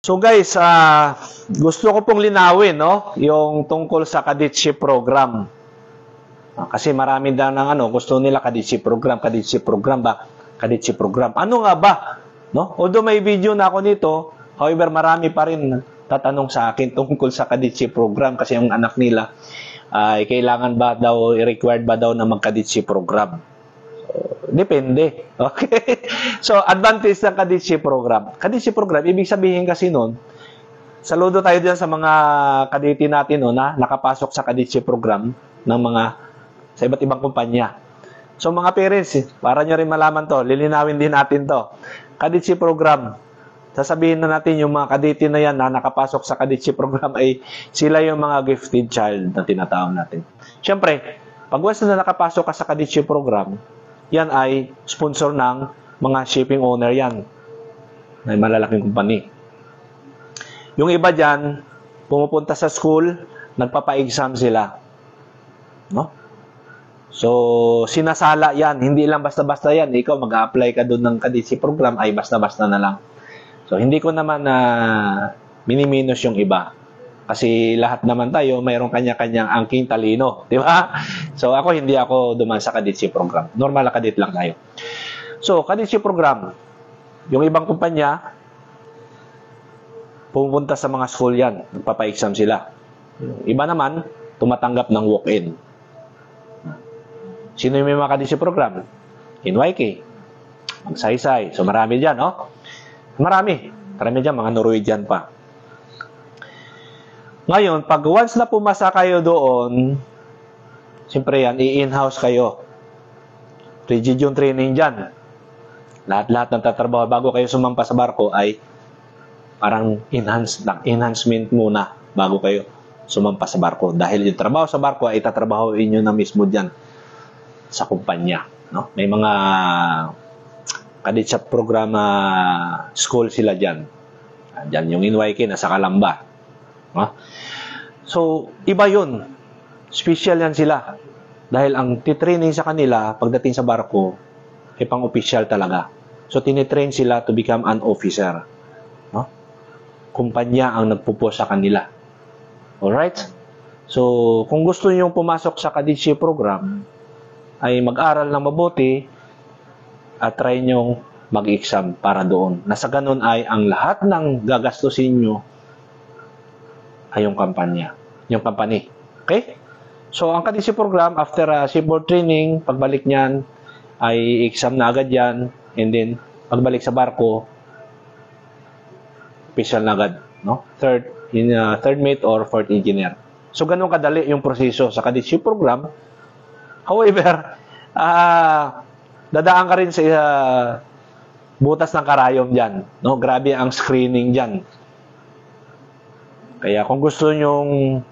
So guys, gusto ko pong linawin, no, yung tungkol sa cadetship program. Kasi marami daw ng gusto nila cadetship program ba? Cadetship program. Ano nga ba? No? Although may video na ako nito, however, marami pa rin tatanong sa akin tungkol sa cadetship program kasi yung anak nila ay kailangan ba daw, required ba daw na mag-cadetship program? Depende. Okay? So, advantage ng cadetship program. Cadetship program, ibig sabihin kasi nun, saludo tayo dyan sa mga kadete natin na nakapasok sa cadetship program ng sa iba't ibang kumpanya. So, mga parents, para nyo rin malaman to, lilinawin din natin to. Cadetship program, sasabihin na natin yung mga kadete na yan na nakapasok sa cadetship program ay sila yung mga gifted child na tinatawag natin. Siyempre, pag once na nakapasok ka sa cadetship program, yan ay sponsor ng mga shipping owner yan. May malalaking company. Yung iba dyan, pumupunta sa school, nagpapa-exam sila. No? So, sinasala yan. Hindi lang basta-basta yan. Ikaw mag-apply ka doon ng cadetship program, ay basta-basta na lang. So, hindi ko naman miniminus yung iba. Kasi lahat naman tayo, mayroong kanya-kanyang angking talino. Di ba? So, hindi ako duman sa cadetship program. Normal na cadet lang tayo. So, cadetship program, yung ibang kumpanya, pumunta sa mga school yan. Nagpapa-exam sila. Iba naman, tumatanggap ng walk-in. Sino yung may mga cadetship program? NYK. Magsaysay. So, marami dyan, no? Marami. Marami dyan, mga Norwegian pa. Ngayon, pag once na pumasa kayo doon, siyempre yan, i-in-house kayo. Rigid yung training dyan. Lahat-lahat ng tatrabaho bago kayo sumampa sa barko ay parang enhancement muna bago kayo sumampa sa barko. Dahil yung trabaho sa barko ay tatrabahoin nyo na mismo dyan sa kumpanya. No? May mga cadetship program school sila dyan. Dyan yung NYK, nasa Calamba. No? So, iba yun. Special yan sila. Dahil ang titraining sa kanila, pagdating sa barko, ay pang-official talaga. So, tinitrain sila to become an officer. No? Kumpanya ang nagpupo sa kanila. Alright? So, kung gusto nyo pumasok sa cadetship program, ay mag-aral ng mabuti at try nyo mag-exam para doon. Nasa ganun ay ang lahat ng gagastusin nyo ay yung kampanya. Yung company. Okay? So, ang cadetship program, after shipboard training, pagbalik niyan, ay exam na agad yan. And then, pagbalik sa barko, official na agad. No? Third mate or fourth engineer. So, ganun kadali yung proseso sa cadetship program. However, dadaan ka rin sa butas ng karayom dyan. No? Grabe ang screening dyan. Kaya kung gusto nyong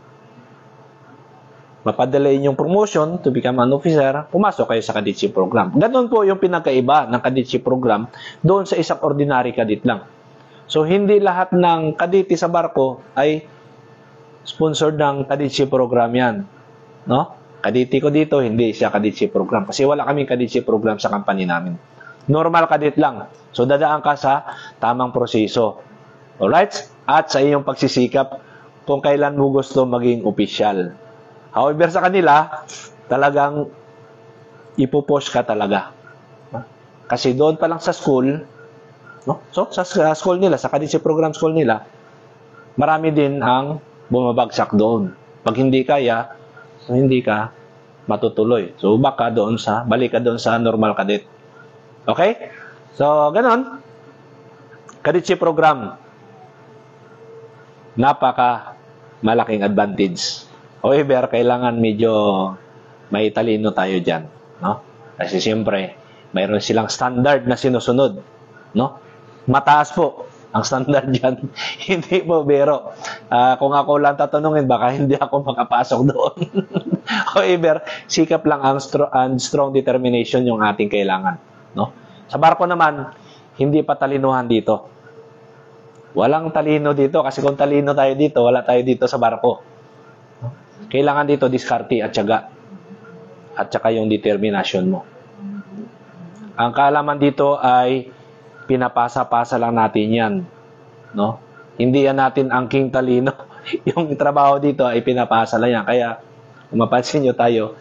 mapadali yung promotion to become an officer, pumasok kayo sa cadetship program. Ganon po yung pinagkaiba ng cadetship program doon sa isang ordinary cadet lang. So, hindi lahat ng kadete sa barko ay sponsored ng cadetship program yan. No? Kadete ko dito, hindi siya cadetship program. Kasi wala kaming cadetship program sa company namin. Normal cadet lang. So, dadaan ka sa tamang proseso. Alright? At sa iyong pagsisikap kung kailan mo gusto maging opisyal. However, sa kanila, talagang ipupush ka talaga. Kasi doon pa lang sa school, no? So, sa school nila, sa cadetship program school nila, marami din ang bumabagsak doon. Pag hindi kaya, hindi ka matutuloy. So, balik ka doon sa normal cadet. Okay? So, ganon. Cadetship program. Napaka malaking advantage. However, kailangan medyo may talino tayo dyan. No? Kasi siyempre, mayroon silang standard na sinusunod. No? Mataas po ang standard dyan. Hindi po biro. Kung ako lang tatanungin, baka hindi ako makapasok doon. However, sikap lang ang strong determination yung ating kailangan. No? Sa barko naman, hindi pa talinuhan dito. Walang talino dito kasi kung talino tayo dito, wala tayo dito sa barko. Kailangan dito diskarte at tiyaga. At saka yung determination mo. Ang kaalaman dito ay pinapasa-pasa lang natin yan. No? Hindi yan natin angking talino. Yung trabaho dito ay pinapasa lang yan. Kaya, kung mapansin nyo tayo,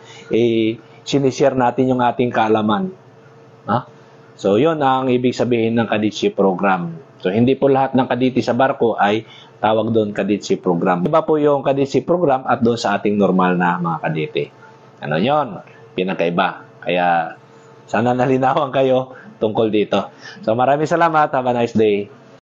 sinishare natin yung ating kaalaman. Ha? So, yun ang ibig sabihin ng Kaditsi program. So, hindi po lahat ng kaditi sa barko ay tawag doon Kaditsi program. Iba po yung Kaditsi program at doon sa ating normal na mga kaditi. Ano yun? Pinakaiba. Kaya, sana nalinawan kayo tungkol dito. So, maraming salamat. Have a nice day.